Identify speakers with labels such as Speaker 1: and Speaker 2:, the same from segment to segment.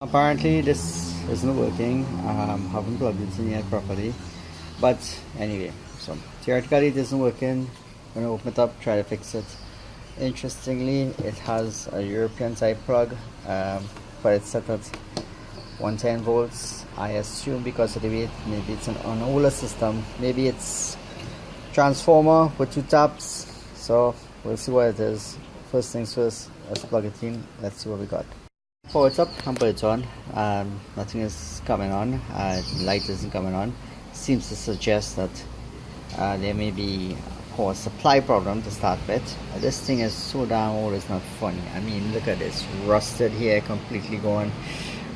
Speaker 1: Apparently this isn't working. Haven't plugged it in yet properly. But anyway, so theoretically it isn't working. I'm gonna open it up, try to fix it. Interestingly, it has a European type plug, but it's set at 110 volts. I assume because of the weight, maybe it's an older system. Maybe it's transformer with 2 taps. So we'll see what it is. First things first, let's plug it in. Let's see what we got. Power it up and put it on. Nothing is coming on. Light isn't coming on. Seems to suggest that there may be a power supply problem to start with. This thing is so damn old, it's not funny. I mean, look at this, rusted here, completely gone.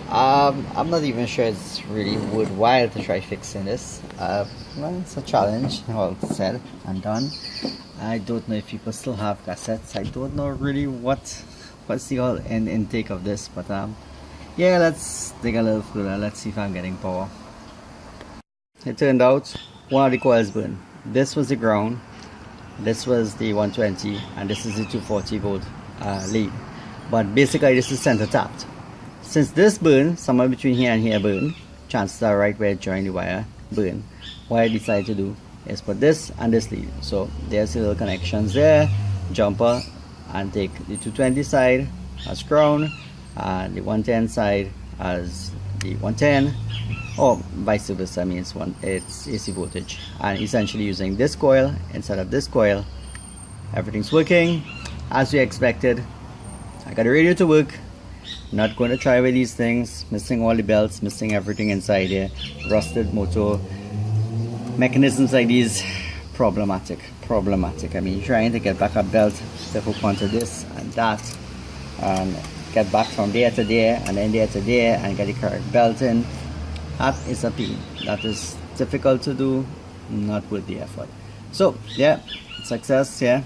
Speaker 1: I'm not even sure it's really worthwhile to try fixing this. Well, it's a challenge. Well said and done. I don't know if people still have cassettes. I don't know really what's the whole intake of this, but yeah, let's dig a little further. Let's see if I'm getting power. It turned out one of the coils burned. This was the ground, this was the 120, and this is the 240 volt lead. But basically this is center tapped. Since this burned, somewhere between here and here burned, chances are right where it joined the wire burn. What I decided to do is put this and this lead. So there's the little connections there, jumper, and take the 220 side as ground and the 110 side as the 110, or vice versa. I mean it's AC voltage, and essentially using this coil instead of this coil. Everything's working as we expected. I got the radio to work. Not going to try with these things, missing all the belts, missing everything inside here, rusted motor mechanisms like these. Problematic. I mean, trying to get back a belt to hook onto this and that, and get back from there to there and then there to there and get the correct belt in, that is a pain. That is difficult to do, not worth the effort. So yeah, success. Yeah,